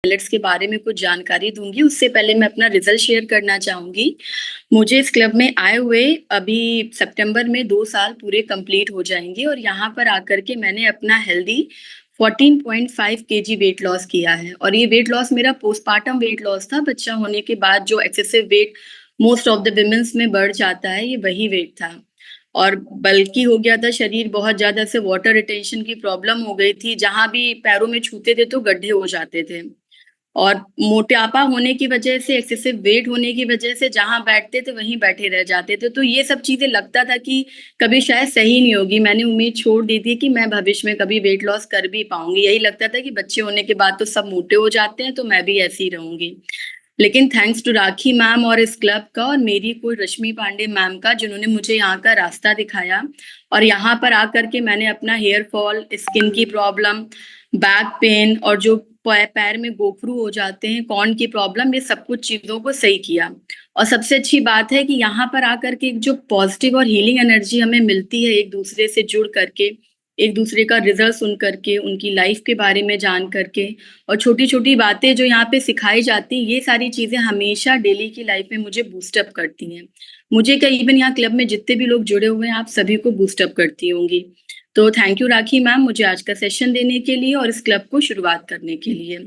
Millets के बारे में कुछ जानकारी दूंगी। उससे पहले मैं अपना रिजल्ट शेयर करना चाहूंगी। मुझे इस क्लब में आए हुए अभी सितंबर में 2 साल पूरे कंप्लीट हो जाएंगे और यहाँ पर आकर के मैंने अपना हेल्दी 14.5 केजी वेट लॉस किया है। और ये वेट लॉस मेरा पोस्टपार्टम वेट लॉस था। बच्चा होने के बाद जो excessive wait most of the women's में बढ़ जाता है, ये वही वेट था। और बल्कि हो गया था शरीर, बहुत ज्यादा से वाटर रिटेंशन की प्रॉब्लम हो गई थी। जहां भी पैरों में छूते थे तो गड्ढे हो जाते थे। और मोटापा होने की वजह से, एक्सेसिव वेट होने की वजह से जहां बैठते थे वहीं बैठे रह जाते थे। तो ये सब चीजें लगता था कि कभी शायद सही नहीं होगी। मैंने उम्मीद छोड़ दी थी कि मैं भविष्य में कभी वेट लॉस कर भी पाऊंगी। यही लगता था कि बच्चे होने के बाद तो सब मोटे हो जाते हैं, तो मैं भी ऐसी ही रहूंगी। लेकिन थैंक्स टू राखी मैम और इस क्लब का और मेरी कोई रश्मि पांडे मैम का, जिन्होंने मुझे यहाँ का रास्ता दिखाया। और यहाँ पर आकर के मैंने अपना हेयर फॉल, स्किन की प्रॉब्लम, बैक पेन और जो पैर में गोखरू हो जाते हैं, कॉर्न की प्रॉब्लम, ये सब कुछ चीजों को सही किया। और सबसे अच्छी बात है कि यहाँ पर आकर के जो पॉजिटिव और हीलिंग एनर्जी हमें मिलती है, एक दूसरे से जुड़ करके, एक दूसरे का रिजल्ट सुन करके, उनकी लाइफ के बारे में जान करके, और छोटी छोटी बातें जो यहाँ पे सिखाई जाती हैं, ये सारी चीजें हमेशा डेली की लाइफ में मुझे बूस्टअप करती हैं। मुझे क्या, इवन यहाँ क्लब में जितने भी लोग जुड़े हुए हैं, आप सभी को बूस्टअप करती होंगी। तो थैंक यू राखी मैम, मुझे आज का सेशन देने के लिए और इस क्लब को शुरुआत करने के लिए।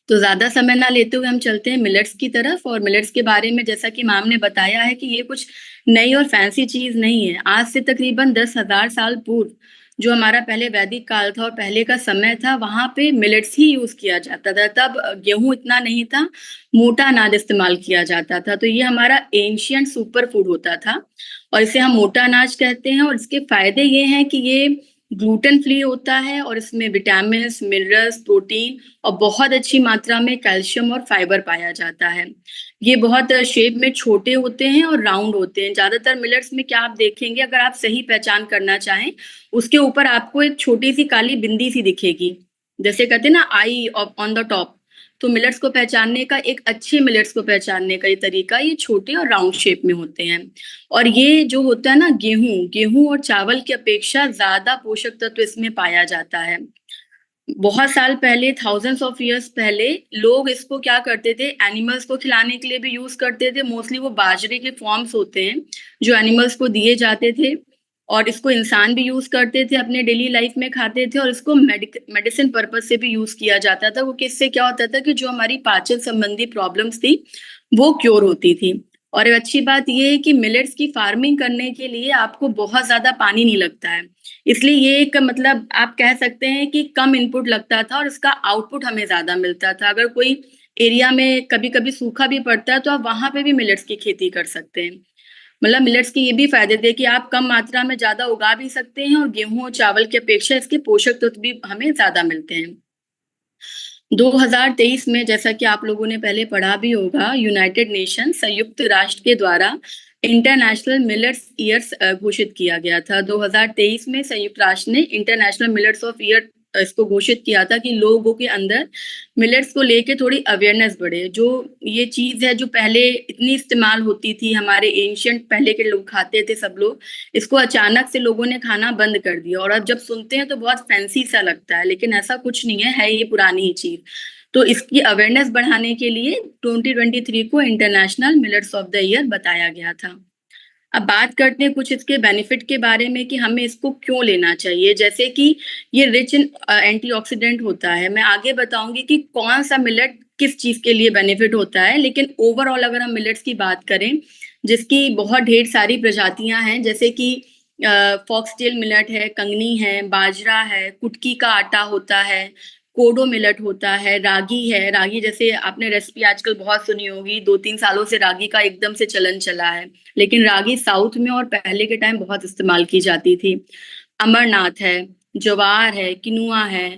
तो ज्यादा समय ना लेते हुए हम चलते हैं मिलेट्स की तरफ। और मिलेट्स के बारे में जैसा कि मैम ने बताया है कि ये कुछ नई और फैंसी चीज नहीं है। आज से तकरीबन 10,000 साल पूर्व जो हमारा पहले वैदिक काल था और पहले का समय था, वहां पे मिलेट्स ही यूज किया जाता था। तब गेहूं इतना नहीं था, मोटा अनाज इस्तेमाल किया जाता था। तो ये हमारा एंशियंट सुपर फूड होता था और इसे हम मोटा अनाज कहते हैं। और इसके फायदे ये हैं कि ये ग्लूटेन फ्री होता है और इसमें विटामिन, मिनरल्स, प्रोटीन और बहुत अच्छी मात्रा में कैल्शियम और फाइबर पाया जाता है। ये बहुत शेप में छोटे होते हैं और राउंड होते हैं। ज्यादातर मिलेट्स में क्या आप देखेंगे, अगर आप सही पहचान करना चाहें, उसके ऊपर आपको एक छोटी सी काली बिंदी सी दिखेगी, जैसे कहते हैं ना आई ऑन द टॉप। तो मिलेट्स को पहचानने का, एक अच्छे मिलेट्स को पहचानने का ये तरीका, ये छोटे और राउंड शेप में होते हैं। और ये जो होता है ना, गेहूं गेहूं और चावल की अपेक्षा ज्यादा पोषक तत्व इसमें पाया जाता है। बहुत साल पहले, थाउजेंड्स ऑफ इयर्स पहले, लोग इसको क्या करते थे, एनिमल्स को खिलाने के लिए भी यूज करते थे। मोस्टली वो बाजरे के फॉर्म्स होते हैं जो एनिमल्स को दिए जाते थे। और इसको इंसान भी यूज करते थे, अपने डेली लाइफ में खाते थे। और इसको मेडिसिन पर्पज से भी यूज किया जाता था। वो किससे क्या होता था कि जो हमारी पाचन संबंधी प्रॉब्लम्स थी, वो क्योर होती थी। और एक अच्छी बात यह है कि मिलेट्स की फार्मिंग करने के लिए आपको बहुत ज्यादा पानी नहीं लगता है। इसलिए ये एक, मतलब आप कह सकते हैं कि कम इनपुट लगता था और इसका आउटपुट हमें ज्यादा मिलता था। अगर कोई एरिया में कभी कभी सूखा भी पड़ता है तो आप वहां पे भी मिलेट्स की खेती कर सकते हैं। मतलब मिलेट्स के ये भी फायदे थे कि आप कम मात्रा में ज्यादा उगा भी सकते हैं और गेहूं और चावल की अपेक्षा इसके पोषक तत्व भी हमें ज्यादा मिलते हैं। 2023 में, जैसा कि आप लोगों ने पहले पढ़ा भी होगा, यूनाइटेड नेशन, संयुक्त राष्ट्र के द्वारा इंटरनेशनल मिलेट्स ईयर्स घोषित किया गया था। 2023 में संयुक्त राष्ट्र ने इंटरनेशनल मिलेट्स ऑफ ईयर इसको घोषित किया था कि लोगों के अंदर मिलेट्स को लेके थोड़ी अवेयरनेस बढ़े। जो ये चीज है जो पहले इतनी इस्तेमाल होती थी, हमारे एंशियंट पहले के लोग खाते थे सब लोग, इसको अचानक से लोगों ने खाना बंद कर दिया। और अब जब सुनते हैं तो बहुत फैंसी सा लगता है, लेकिन ऐसा कुछ नहीं है ये पुरानी ही चीज। तो इसकी अवेयरनेस बढ़ाने के लिए 2023 को international millets of the year बताया गया था। अब बात करते हैं कुछ इसके बेनिफिट के बारे में कि हमें इसको क्यों लेना चाहिए। जैसे कि ये रिच इन एंटीऑक्सीडेंट होता है। मैं आगे बताऊंगी कि कौन सा मिलेट किस चीज के लिए बेनिफिट होता है। लेकिन ओवरऑल अगर हम मिलेट्स की बात करें, जिसकी बहुत ढेर सारी प्रजातियां हैं, जैसे कि फॉक्सटेल मिलेट है, कंगनी है, बाजरा है, कुटकी का आटा होता है, कोडो मिलेट होता है, रागी है। रागी जैसे आपने रेसिपी आजकल बहुत सुनी होगी, 2-3 सालों से रागी का एकदम से चलन चला है। लेकिन रागी साउथ में और पहले के टाइम बहुत इस्तेमाल की जाती थी। अमरनाथ है, ज्वार है, किनुआ है,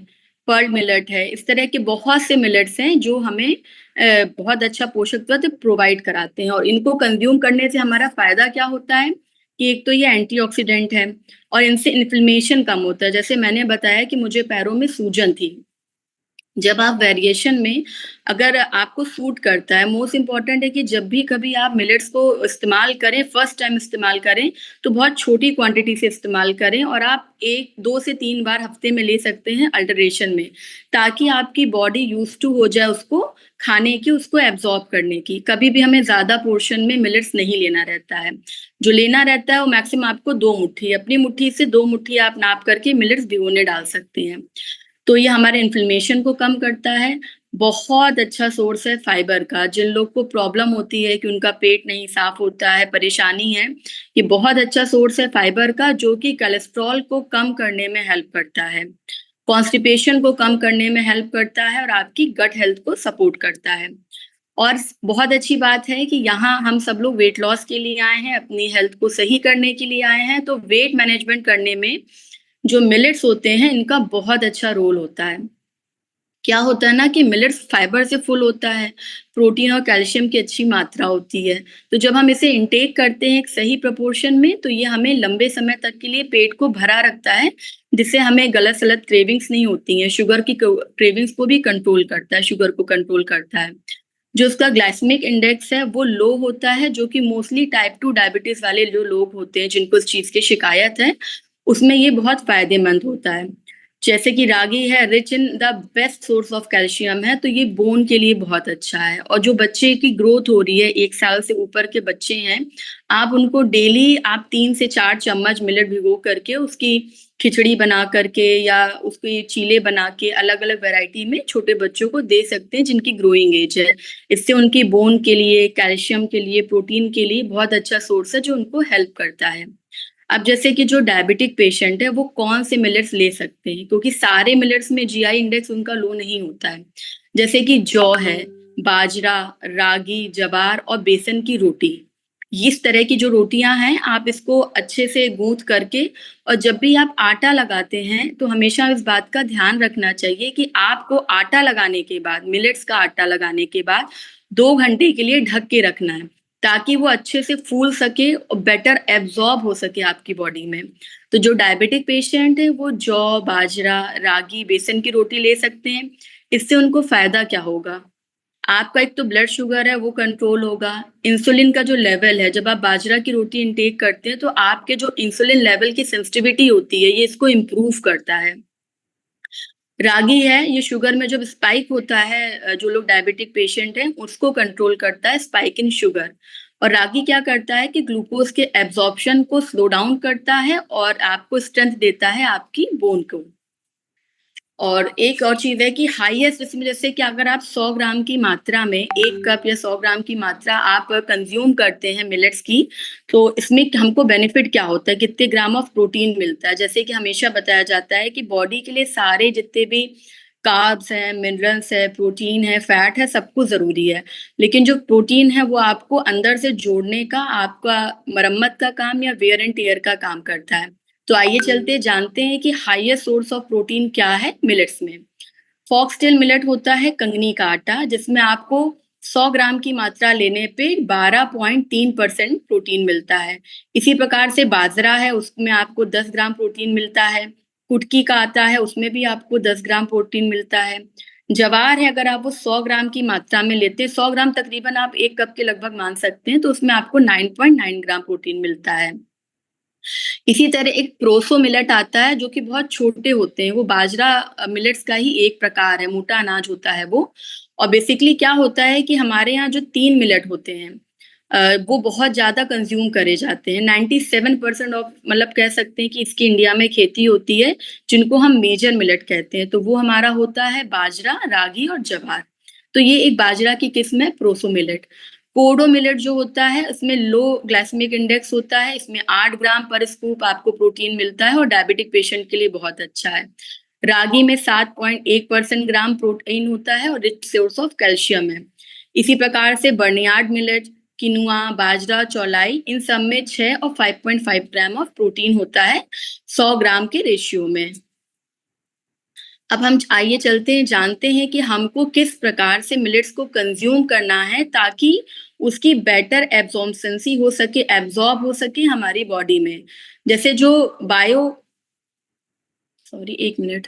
पर्ल मिलेट है। इस तरह के बहुत से मिलेट्स हैं जो हमें बहुत अच्छा पोषक तत्व प्रोवाइड कराते हैं। और इनको कंज्यूम करने से हमारा फायदा क्या होता है कि एक तो ये एंटीऑक्सीडेंट है और इनसे इन्फ्लेमेशन कम होता है। जैसे मैंने बताया कि मुझे पैरों में सूजन थी, जब आप वेरिएशन में अगर आपको सूट करता है, मोस्ट इम्पोर्टेंट है कि जब भी कभी आप मिलेट्स को इस्तेमाल करें, फर्स्ट टाइम इस्तेमाल करें, तो बहुत छोटी क्वांटिटी से इस्तेमाल करें और आप 1 2 से 3 बार हफ्ते में ले सकते हैं अल्टरेशन में, ताकि आपकी बॉडी यूज़्ड टू हो जाए उसको खाने की, उसको एब्ज़ॉर्ब करने की। कभी भी हमें ज़्यादा पोर्शन में मिलेट्स नहीं लेना रहता है। जो लेना रहता है वो मैक्सिमम आपको 2 मुट्ठी, अपनी मुट्ठी से 2 मुट्ठी आप नाप करके मिलेट्स भिगोने डाल सकते हैं। तो ये हमारे इन्फ्लेमेशन को कम करता है। बहुत अच्छा सोर्स है फाइबर का। जिन लोग को प्रॉब्लम होती है कि उनका पेट नहीं साफ होता है, परेशानी है, ये बहुत अच्छा सोर्स है फाइबर का जो कि कोलेस्ट्रॉल को कम करने में हेल्प करता है। कॉन्स्टिपेशन को कम करने में हेल्प करता है और आपकी गट हेल्थ को सपोर्ट करता है। और बहुत अच्छी बात है कि यहाँ हम सब लोग वेट लॉस के लिए आए हैं, अपनी हेल्थ को सही करने के लिए आए हैं, तो वेट मैनेजमेंट करने में जो मिलेट्स होते हैं, इनका बहुत अच्छा रोल होता है। क्या होता है ना कि मिलेट्स फाइबर से फुल होता है, प्रोटीन और कैल्शियम की अच्छी मात्रा होती है। तो जब हम इसे इनटेक करते हैं एक सही प्रोपोर्शन में, तो ये हमें लंबे समय तक के लिए पेट को भरा रखता है, जिससे हमें गलत-सलत क्रेविंग्स नहीं होती हैं। शुगर की क्रेविंग्स को भी कंट्रोल करता है, शुगर को कंट्रोल करता है। जो उसका ग्लाइसेमिक इंडेक्स है, वो लो होता है, जो कि मोस्टली टाइप 2 डायबिटीज़ वाले जो लोग होते हैं, जिनको इस चीज़ की शिकायत है, उसमें ये बहुत फ़ायदेमंद होता है। जैसे कि रागी है, rich in the best source of calcium है, तो ये बोन के लिए बहुत अच्छा है। और जो बच्चे की ग्रोथ हो रही है, 1 साल से ऊपर के बच्चे हैं, आप उनको डेली आप 3 से 4 चम्मच मिलेट भिगो करके उसकी खिचड़ी बना करके या उसके चीले बना के अलग-अलग वैरायटी में छोटे बच्चों को दे सकते हैं जिनकी ग्रोइंग एज है। इससे उनकी बोन के लिए, कैल्शियम के लिए, प्रोटीन के लिए बहुत अच्छा सोर्स है जो उनको हेल्प करता है। अब जैसे कि जो डायबिटिक पेशेंट है वो कौन से मिलेट्स ले सकते हैं, क्योंकि सारे मिलेट्स में जीआई इंडेक्स उनका लो नहीं होता है। जैसे कि जौ है, बाजरा, रागी, जवार और बेसन की रोटी। इस तरह की जो रोटियां हैं आप इसको अच्छे से गूंथ करके, और जब भी आप आटा लगाते हैं तो हमेशा इस बात का ध्यान रखना चाहिए कि आपको आटा लगाने के बाद, मिलेट्स का आटा लगाने के बाद 2 घंटे के लिए ढक के रखना है, ताकि वो अच्छे से फूल सके और बेटर एब्ज़ॉर्ब हो सके आपकी बॉडी में। तो जो डायबिटिक पेशेंट है वो जौ, बाजरा, रागी, बेसन की रोटी ले सकते हैं। इससे उनको फ़ायदा क्या होगा? आपका एक तो ब्लड शुगर है वो कंट्रोल होगा, इंसुलिन का जो लेवल है, जब आप बाजरा की रोटी इनटेक करते हैं तो आपके जो इंसुलिन लेवल की सेंसिटिविटी होती है, ये इसको इम्प्रूव करता है। रागी है, ये शुगर में जब स्पाइक होता है, जो लोग डायबिटिक पेशेंट हैं, उसको कंट्रोल करता है, स्पाइक इन शुगर। और रागी क्या करता है कि ग्लूकोज़ के एब्ज़ॉर्प्शन को स्लो डाउन करता है और आपको स्ट्रेंथ देता है आपकी बोन को। और एक और चीज़ है कि हाईएस्ट इसमें, जैसे कि अगर आप 100 ग्राम की मात्रा में 1 कप या 100 ग्राम की मात्रा आप कंज़्यूम करते हैं मिलेट्स की, तो इसमें हमको बेनिफिट क्या होता है, कितने ग्राम ऑफ प्रोटीन मिलता है। जैसे कि हमेशा बताया जाता है कि बॉडी के लिए सारे जितने भी कार्ब्स हैं, मिनरल्स है, प्रोटीन है, फैट है, सब कुछ ज़रूरी है। लेकिन जो प्रोटीन है वो आपको अंदर से जोड़ने का, आपका मरम्मत का काम या वेयर एंड टियर का काम करता है। तो आइए चलते जानते हैं कि हाईएस्ट सोर्स ऑफ प्रोटीन क्या है मिलेट्स में। फॉक्सटेल मिलेट होता है कंगनी का आटा, जिसमें आपको 100 ग्राम की मात्रा लेने पे 12.3% प्रोटीन मिलता है। इसी प्रकार से बाजरा है, उसमें आपको 10 ग्राम प्रोटीन मिलता है। कुटकी का आता है, उसमें भी आपको 10 ग्राम प्रोटीन मिलता है। जवार है, अगर आप वो 100 ग्राम की मात्रा में लेते हैं, 100 ग्राम तकरीबन आप 1 कप के लगभग मान सकते हैं, तो उसमें आपको 9.9 ग्राम प्रोटीन मिलता है। इसी तरह एक प्रोसो मिलेट आता है जो कि बहुत छोटे होते हैं, वो बाजरा मिलेट्स का ही एक प्रकार है, मोटा अनाज होता है वो। और बेसिकली क्या होता है कि हमारे यहाँ जो 3 मिलेट होते हैं, वो बहुत ज़्यादा कंज़्यूम करे जाते हैं। 97% ऑफ, मतलब कह सकते हैं कि इसकी इंडिया में खेती होती है, जिनको हम मेजर मिलेट कहते हैं। तो वो हमारा होता है बाजरा, रागी और जवार। तो ये एक बाजरा की किस्म है प्रोसो मिलेट। कोडो मिलेट जो होता है, इसमें लो ग्लाइसेमिक इंडेक्स होता है, इसमें 8 ग्राम पर स्कूप आपको प्रोटीन मिलता है और डायबिटिक पेशेंट के लिए बहुत अच्छा है। रागी में 7.1% ग्राम प्रोटीन होता है और रिच सोर्स ऑफ कैल्शियम है। इसी प्रकार से बर्नयार्ड मिलेट, किनुआ, बाजरा, चौलाई, इन सब में 6 और 5.5 ग्राम ऑफ प्रोटीन होता है 100 ग्राम के रेशियो में। अब हम आइए चलते हैं, जानते हैं कि हमको किस प्रकार से मिलेट्स को कंज़्यूम करना है ताकि उसकी बेटर एब्ज़ॉर्बेंसी हो सके, एब्ज़ॉर्ब हो सके हमारी बॉडी में। जैसे जो बायो सॉरी 1 मिनट।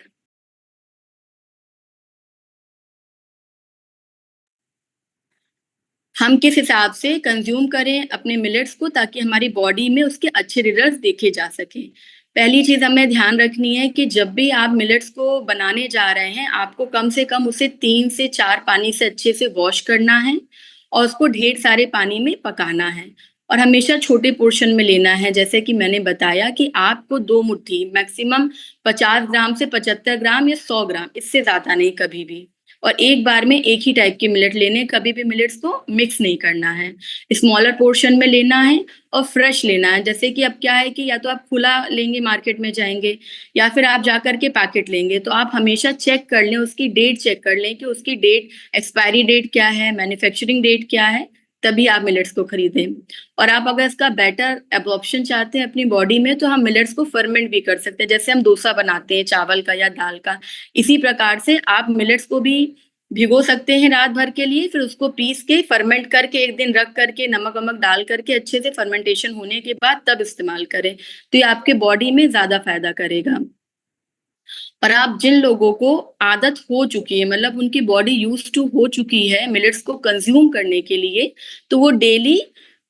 हम किस हिसाब से कंज्यूम करें अपने मिलेट्स को ताकि हमारी बॉडी में उसके अच्छे रिजल्ट्स देखे जा सकें। पहली चीज़ हमें ध्यान रखनी है कि जब भी आप मिलेट्स को बनाने जा रहे हैं, आपको कम से कम उसे 3 से 4 पानी से अच्छे से वॉश करना है और उसको ढेर सारे पानी में पकाना है और हमेशा छोटे पोर्शन में लेना है। जैसे कि मैंने बताया कि आपको 2 मुट्ठी मैक्सिमम 50 ग्राम से 75 ग्राम या 100 ग्राम, इससे ज़्यादा नहीं कभी भी। और एक बार में एक ही टाइप के मिलेट लेने, कभी भी मिलेट्स को मिक्स नहीं करना है। स्मॉलर पोर्शन में लेना है और फ्रेश लेना है। जैसे कि अब क्या है कि या तो आप खुला लेंगे, मार्केट में जाएँगे या फिर आप जा कर के पैकेट लेंगे, तो आप हमेशा चेक कर लें, उसकी डेट चेक कर लें कि उसकी डेट, एक्सपायरी डेट क्या है, मैन्युफैक्चरिंग डेट क्या है, तभी आप मिलेट्स को खरीदें। और आप अगर इसका बेटर एब्जॉर्प्शन चाहते हैं अपनी बॉडी में, तो हम मिलेट्स को फर्मेंट भी कर सकते हैं। जैसे हम डोसा बनाते हैं चावल का या दाल का, इसी प्रकार से आप मिलेट्स को भी भिगो सकते हैं रात भर के लिए, फिर उसको पीस के फर्मेंट करके 1 दिन रख करके नमक-वमक डाल करके अच्छे से फर्मेंटेशन होने के बाद तब इस्तेमाल करें। तो ये आपके बॉडी में ज़्यादा फ़ायदा करेगा। और आप जिन लोगों को आदत हो चुकी है, मतलब उनकी बॉडी यूज्ड टू हो चुकी है मिलेट्स को कंज्यूम करने के लिए, तो वो डेली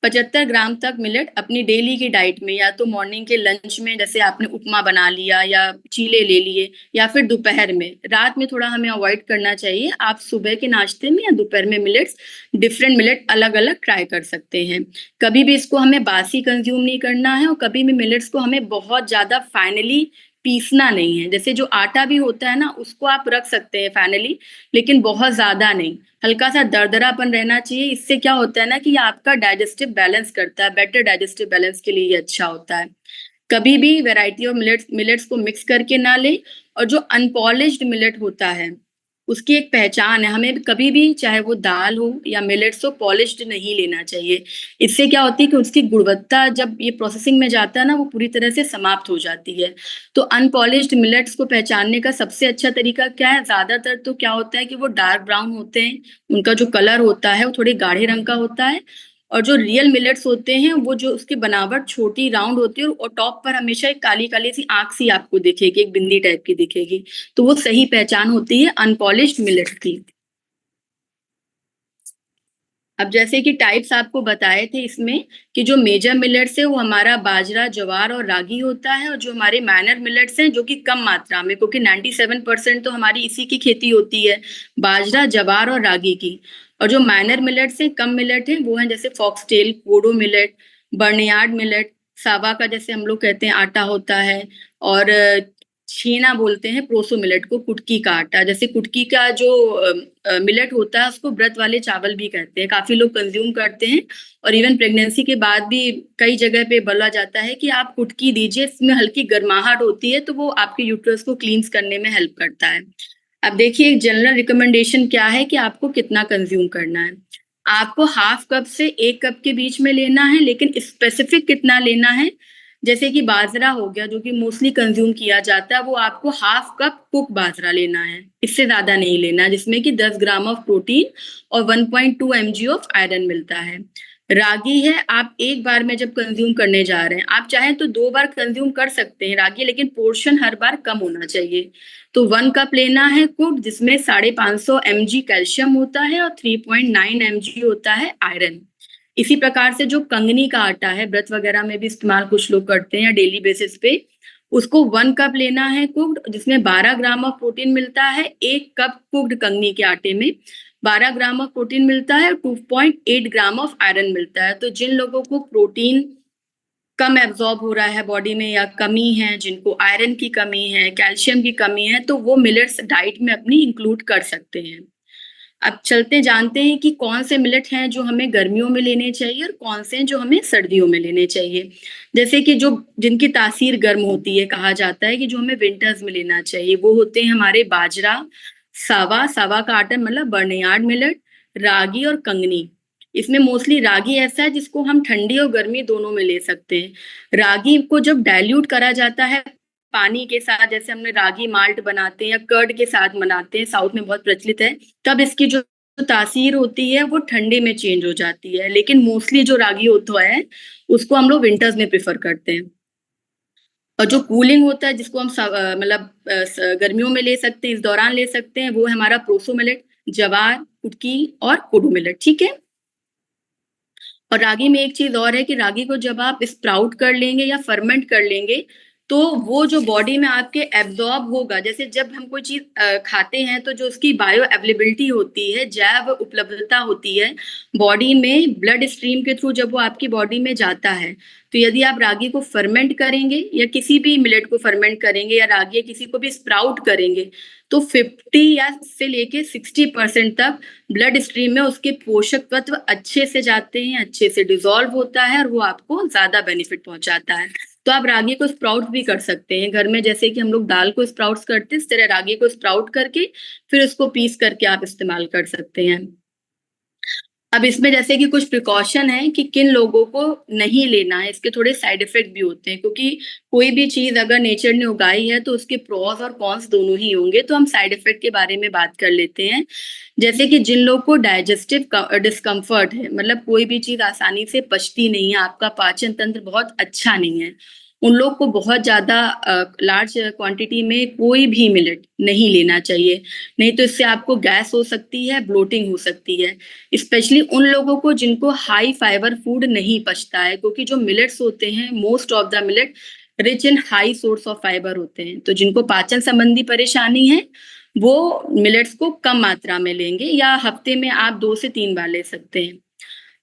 75 ग्राम तक मिलेट अपनी डेली की डाइट में, या तो मॉर्निंग के लंच में जैसे आपने उपमा बना लिया या चीले ले लिए, या फिर दोपहर में। रात में थोड़ा हमें अवॉइड करना चाहिए। आप सुबह के नाश्ते में या दोपहर में मिलेट्स, डिफरेंट मिलेट अलग-अलग ट्राई कर सकते हैं। कभी भी इसको हमें बासी कंज्यूम नहीं करना है और कभी भी मिलेट्स को हमें बहुत ज़्यादा फाइनली पीसना नहीं है। जैसे जो आटा भी होता है ना, उसको आप रख सकते हैं फाइनली, लेकिन बहुत ज़्यादा नहीं। हल्का-सा दरदरापन रहना चाहिए। इससे क्या होता है ना कि ये आपका डाइजेस्टिव बैलेंस करता है, बेटर डाइजेस्टिव बैलेंस के लिए ये अच्छा होता है। कभी भी वैरायटी ऑफ मिलेट्स मिलेट्स को मिक्स करके ना लें। और जो अनपॉलिश्ड मिलेट होता है, उसकी एक पहचान है। हमें कभी भी, चाहे वो दाल हो या मिलेट्स हो, पॉलिश्ड नहीं लेना चाहिए। इससे क्या होती है कि उसकी गुणवत्ता जब ये प्रोसेसिंग में जाता है ना, वो पूरी तरह से समाप्त हो जाती है। तो अनपॉलिश्ड मिलेट्स को पहचानने का सबसे अच्छा तरीका क्या है? ज़्यादातर तो क्या होता है कि वो डार्क ब्राउन होते हैं, उनका जो कलर होता है वो थोड़े गाढ़े रंग का होता है। और जो रियल मिलेट्स होते हैं, वो जो उसकी बनावट छोटी राउंड होती है और टॉप पर हमेशा एक काली-काली सी आँख सी आपको दिखेगी, एक बिंदी टाइप की दिखेगी। तो वो सही पहचान होती है अनपॉलिश्ड मिलेट्स की। अब जैसे कि टाइप्स आपको बताए थे इसमें, कि जो मेजर मिलेट्स है वो हमारा बाजरा, ज्वार और रागी होता है, और जो हमारे माइनर मिलेट्स हैं जो कि कम मात्रा में, क्योंकि 97% तो हमारी इसी की खेती होती है, बाजरा, ज्वार और रागी की। और जो माइनर मिलेट्स हैं, कम मिलेट हैं, वो हैं जैसे फॉक्सटेल, कोडो मिलेट, बर्नयार्ड मिलेट, सावा का जैसे हम लोग कहते हैं आटा होता है, और छीना बोलते हैं प्रोसो मिलेट को, कुटकी का आटा। जैसे कुटकी का जो मिलेट होता है, उसको व्रत वाले चावल भी कहते हैं। काफ़ी लोग कंज़्यूम करते हैं और इवन प्रेगनेंसी के बाद भी कई जगह पे बोला जाता है कि आप कुटकी दीजिए, इसमें हल्की गर्माहट होती है, तो वो आपके यूट्रस को क्लींस करने में हेल्प करता है। अब देखिए, एक जनरल रिकमेंडेशन क्या है कि आपको कितना कंज़्यूम करना है। आपको हाफ कप से 1 कप के बीच में लेना है, लेकिन स्पेसिफिक कितना लेना है, जैसे कि बाजरा हो गया जो कि मोस्टली कंज़्यूम किया जाता है, वो आपको हाफ कप कुक बाजरा लेना है, इससे ज़्यादा नहीं लेना है, जिसमें कि 10 ग्राम ऑफ प्रोटीन और 1.2 एमजी ऑफ आयरन मिलता है। रागी है, आप एक बार में जब कंज़्यूम करने जा रहे हैं, आप चाहें तो 2 बार कंज़्यूम कर सकते हैं रागी, लेकिन पोर्शन हर बार कम होना चाहिए। तो 1 कप लेना है कुक्ड, जिसमें 550 एमजी कैल्शियम होता है और 3.9 एमजी होता है आयरन। इसी प्रकार से जो कंगनी का आटा है, व्रत वगैरह में भी इस्तेमाल कुछ लोग करते हैं या डेली बेसिस पे, उसको 1 कप लेना है कुक्ड, जिसमें 12 ग्राम ऑफ प्रोटीन मिलता है। 1 कप कुक्ड कंगनी के आटे में 12 ग्राम ऑफ प्रोटीन मिलता है और 2.8 ग्राम ऑफ आयरन मिलता है। तो जिन लोगों को प्रोटीन कम एब्ज़ॉर्ब हो रहा है बॉडी में, या कमी है, जिनको आयरन की कमी है, कैल्शियम की कमी है, तो वो मिलेट्स डाइट में अपनी इंक्लूड कर सकते हैं। अब चलते जानते हैं कि कौन से मिलेट हैं जो हमें गर्मियों में लेने चाहिए और कौन से हैं जो हमें सर्दियों में लेने चाहिए। जैसे कि जो जिनकी तासीर गर्म होती है, कहा जाता है कि जो हमें विंटर्स में लेना चाहिए, वो होते हैं हमारे बाजरा, सावा का आटा मतलब बर्नयार्ड मिलेट, रागी और कंगनी। इसमें मोस्टली रागी ऐसा है जिसको हम ठंडी और गर्मी दोनों में ले सकते हैं। रागी को जब डाइल्यूट करा जाता है पानी के साथ, जैसे हमने रागी माल्ट बनाते हैं या कर्ड के साथ बनाते हैं, साउथ में बहुत प्रचलित है, तब इसकी जो तासीर होती है वो ठंडे में चेंज हो जाती है। लेकिन मोस्टली जो रागी होता है, उसको हम लोग विंटर्स में प्रेफ़र करते हैं। और जो कूलिंग होता है, जिसको हम मतलब गर्मियों में ले सकते हैं, इस दौरान ले सकते हैं, वो है हमारा प्रोसो मिलेट, जवार, कुटकी और कोडो मिलेट, ठीक है? और रागी में एक चीज़ और है कि रागी को जब आप स्प्राउट कर लेंगे या फर्मेंट कर लेंगे, तो वो जो बॉडी में आपके एब्ज़ॉर्ब होगा, जैसे जब हम कोई चीज़ खाते हैं तो जो उसकी बायो अवेलेबिलिटी होती है, जैव उपलब्धता होती है, बॉडी में ब्लड स्ट्रीम के थ्रू जब वो आपकी बॉडी में जाता है, तो यदि आप रागी को फर्मेंट करेंगे या किसी भी मिलेट को फर्मेंट करेंगे या रागी या किसी को भी स्प्राउट करेंगे, तो 50 या से लेके 60% तक ब्लड स्ट्रीम में उसके पोषक तत्व अच्छे से जाते हैं, अच्छे से डिसॉल्व होता है और वो आपको ज़्यादा बेनिफिट पहुँचाता है। तो आप रागी को स्प्राउट भी कर सकते हैं घर में, जैसे कि हम लोग दाल को स्प्राउट्स करते हैं, इस तरह रागी को स्प्राउट करके फिर उसको पीस करके आप इस्तेमाल कर सकते हैं। अब इसमें जैसे कि कुछ प्रिकॉशन है कि किन लोगों को नहीं लेना है, इसके थोड़े साइड इफ़ेक्ट भी होते हैं, क्योंकि कोई भी चीज़ अगर नेचर ने उगाई है तो उसके प्रोस और कॉन्स दोनों ही होंगे। तो हम साइड इफ़ेक्ट के बारे में बात कर लेते हैं। जैसे कि जिन लोग को डाइजेस्टिव डिस्कम्फर्ट है, मतलब कोई भी चीज़ आसानी से पचती नहीं है, आपका पाचन तंत्र बहुत अच्छा नहीं है, उन लोग को बहुत ज़्यादा लार्ज क्वांटिटी में कोई भी मिलेट नहीं लेना चाहिए। नहीं तो इससे आपको गैस हो सकती है, ब्लोटिंग हो सकती है। स्पेशली उन लोगों को जिनको हाई फाइबर फूड नहीं पचता है, क्योंकि जो मिलेट्स होते हैं, most of the millet rich in high source of fibre होते हैं। तो जिनको पाचन संबंधी परेशानी है, वो मिलेट्स को कम मात्रा में लेंगे या हफ्ते में आप 2 से 3 बार ले सकते हैं।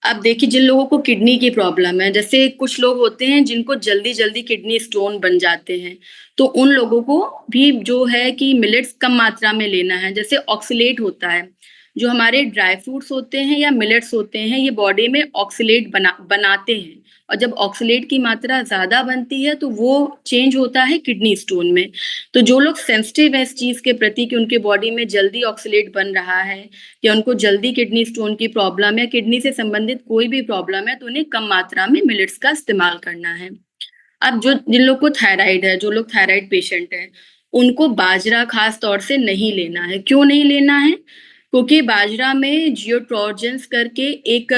अब देखिए, जिन लोगों को किडनी की प्रॉब्लम है, जैसे कुछ लोग होते हैं जिनको जल्दी-जल्दी किडनी स्टोन बन जाते हैं, तो उन लोगों को भी जो है कि मिलेट्स कम मात्रा में लेना है। जैसे ऑक्सलेट होता है, जो हमारे ड्राई फ्रूट्स होते हैं या मिलेट्स होते हैं, ये बॉडी में ऑक्सलेट बनाते हैं और जब ऑक्सलेट की मात्रा ज़्यादा बनती है, तो वो चेंज होता है किडनी स्टोन में। तो जो लोग सेंसिटिव हैं इस चीज़ के प्रति कि उनके बॉडी में जल्दी ऑक्सलेट बन रहा है या उनको जल्दी किडनी स्टोन की प्रॉब्लम है, किडनी से संबंधित कोई भी प्रॉब्लम है, तो उन्हें कम मात्रा में मिलेट्स का इस्तेमाल करना है। अब जो जिन लोग को थायराइड है, जो लोग थायराइड पेशेंट हैं, उनको बाजरा खास तौर से नहीं लेना है। क्यों नहीं लेना है? क्योंकि बाजरा में जियोट्रोजेंस करके एक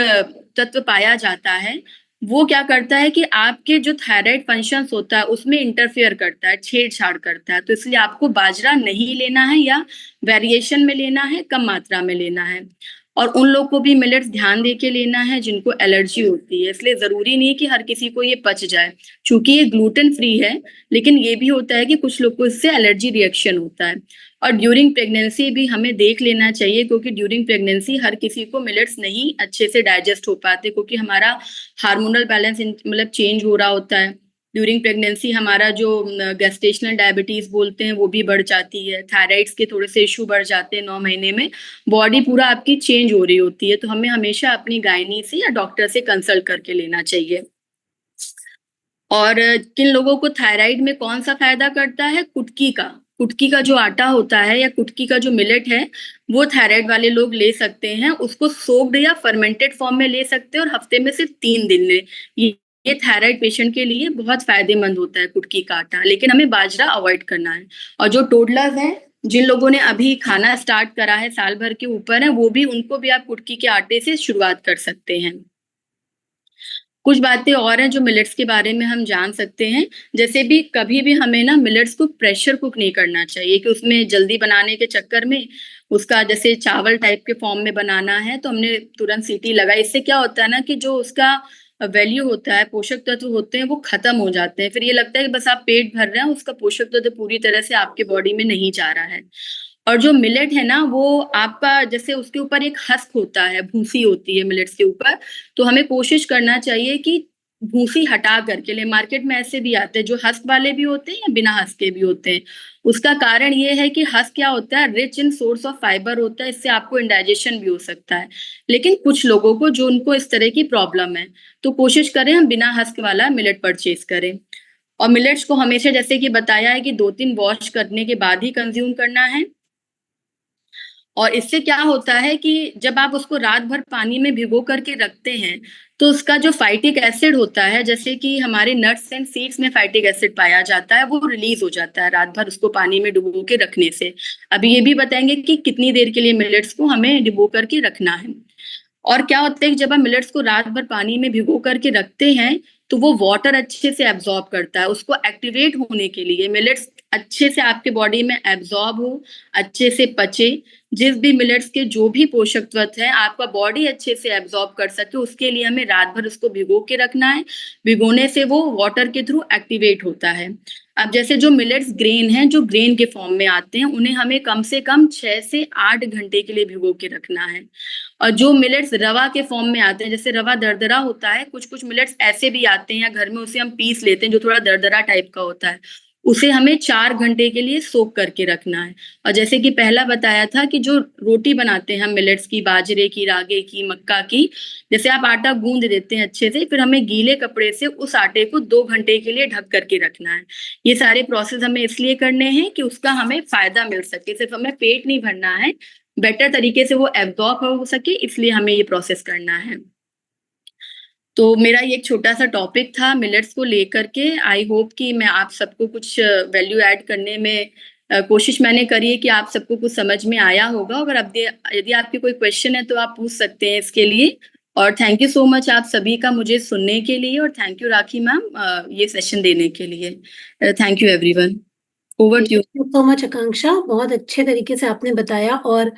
तत्व पाया जाता है। वो क्या करता है कि आपके जो थायराइड फंक्शंस होता है, उसमें इंटरफेयर करता है, छेड़-छाड़ करता है। तो इसलिए आपको बाजरा नहीं लेना है या वेरिएशन में लेना है, कम मात्रा में लेना है। और उन लोग को भी मिलेट्स ध्यान दे के लेना है जिनको एलर्जी होती है, इसलिए ज़रूरी नहीं है कि हर किसी को ये पच जाए। चूँकि ये ग्लूटेन फ्री है, लेकिन ये भी होता है कि कुछ लोग को इससे एलर्जी रिएक्शन होता है। और ड्यूरिंग प्रेगनेंसी भी हमें देख लेना चाहिए, क्योंकि ड्यूरिंग प्रेगनेंसी हर किसी को मिलेट्स नहीं अच्छे से डाइजेस्ट हो पाते, क्योंकि हमारा हार्मोनल बैलेंस मतलब चेंज हो रहा होता है। ड्यूरिंग प्रेगनेंसी हमारा जो गेस्टेशनल डायबिटीज़ बोलते हैं, वो भी बढ़ जाती है। थायराइड्स के थोड़े से इश्यू बढ़ जाते हैं 9 महीने में। बॉडी पूरा आपकी चेंज हो रही होती है, तो हमें हमेशा अपनी गायनी से या डॉक्टर से कंसल्ट करके लेना चाहिए। और किन लोगों को थायराइड में कौन-सा फ़ायदा करता है? कुटकी का। कुटकी का जो आटा होता है या कुटकी का जो मिलेट है, वो थायराइड वाले लोग ले सकते हैं। उसको सोक्ड या फर्मेंटेड फ़ॉर्म में ले सकते हैं और हफ़्ते में सिर्फ़ 3 दिन लें। ये थायराइड पेशेंट के लिए बहुत फ़ायदेमंद होता है कुटकी का आटा, लेकिन हमें बाजरा अवॉइड करना है। और जो टोडलर्स हैं, जिन लोगों ने अभी खाना स्टार्ट करा है, साल भर के ऊपर हैं, वो भी उनको भी आप कुटकी के आटे से शुरुआत कर सकते हैं। कुछ बातें और हैं जो मिलेट्स के बारे में हम जान सकते हैं। जैसे भी कभी भी हमें ना मिलेट्स को प्रेशर कुक नहीं करना चाहिए कि उसमें जल्दी बनाने के चक्कर में उसका जैसे चावल टाइप के फॉर्म में बनाना है, तो हमने तुरंत सीटी लगाई। इससे क्या होता है ना कि जो उसका वैल्यू होता है, पोषक तत्व होते हैं, वो खत्म हो जाते हैं। फिर ये लगता है कि बस आप पेट भर रहे हैं, उसका पोषक तत्व पूरी तरह से आपके बॉडी में नहीं जा रहा है। और जो मिलेट है ना, वो आपका जैसे उसके ऊपर एक हस्क होता है, भूसी होती है मिलेट्स के ऊपर, तो हमें कोशिश करना चाहिए कि भूसी हटा करके लें। मार्केट में ऐसे भी आते हैं जो हस्क वाले भी होते हैं या बिना हस्क के भी होते हैं। उसका कारण ये है कि हस्क क्या होता है, rich in source of fibre होता है, इससे आपको इंडाइजेशन भी हो सकता है। लेकिन कुछ लोगों को जो उनको इस तरह की प्रॉब्लम है, तो कोशिश करें हम बिना हस्क वाला मिलेट परचेज़ करें। और मिलेट्स को हमेशा जैसे कि बताया है कि 2-3 वॉश करने के बाद ही कंज़्यूम करना है। और इससे क्या होता है कि जब आप उसको रात भर पानी में भिगो करके रखते हैं, तो उसका जो फाइटिक एसिड होता है, जैसे कि हमारे नट्स एंड सीड्स में फाइटिक एसिड पाया जाता है, वो रिलीज़ हो जाता है रात भर उसको पानी में डुबो के रखने से। अभी ये भी बताएँगे कि कितनी देर के लिए मिलेट्स को हमें डुबो करके रखना है। और क्या होता है कि जब हम मिलेट्स को रात भर पानी में भिगो करके रखते हैं, तो वो वाटर अच्छे से एब्ज़ॉर्ब करता है। उसको एक्टिवेट होने के लिए मिलेट्स अच्छे से आपके बॉडी में एब्ज़ॉर्ब हो, अच्छे से पचे, जिस भी मिलेट्स के जो भी पोषक तत्व हैं, आपका बॉडी अच्छे से एब्ज़ॉर्ब कर सके, उसके लिए हमें रात भर उसको भिगो के रखना है। भिगोने से वो वाटर के थ्रू एक्टिवेट होता है। अब जैसे जो मिलेट्स ग्रेन हैं, जो ग्रेन के फॉर्म में आते हैं, उन्हें हमें कम से कम 6 से 8 घंटे के लिए भिगो के रखना है। और जो मिलेट्स रवा के फॉर्म में आते हैं, जैसे रवा दरदरा होता है, कुछ-कुछ मिलेट्स ऐसे भी आते हैं या घर में उसे हम पीस लेते हैं, जो थोड़ा दरदरा टाइप का होता है। उसे हमें 4 घंटे के लिए सोक करके रखना है। और जैसे कि पहला बताया था कि जो रोटी बनाते हैं हम मिलेट्स की, बाजरे की, रागे की, मक्का की, जैसे आप आटा गूँध देते हैं अच्छे से, फिर हमें गीले कपड़े से उस आटे को 2 घंटे के लिए ढक कर के रखना है। ये सारे प्रोसेस हमें इसलिए करने हैं कि उसका हमें फ़ायदा मिल सके, सिर्फ़ हमें पेट नहीं भरना है, बेटर तरीके से वो एब्ज़ॉर्ब हो सके, इसलिए हमें ये प्रोसेस करना है। तो मेरा ये एक छोटा-सा टॉपिक था मिलेट्स को लेकर के। आई होप कि मैं आप सबको कुछ वैल्यू ऐड करने में कोशिश मैंने करी है कि आप सबको कुछ समझ में आया होगा। अगर अब दे यदि आपके कोई क्वेश्चन है तो आप पूछ सकते हैं इसके लिए। और थैंक यू सो मच आप सभी का मुझे सुनने के लिए और थैंक यू राखी मैम ये सेशन देने के लिए। Thank you everyone. ओवर जी, to you. Thank you so much Akanksha, बहुत अच्छे तरीके से आपने बताया और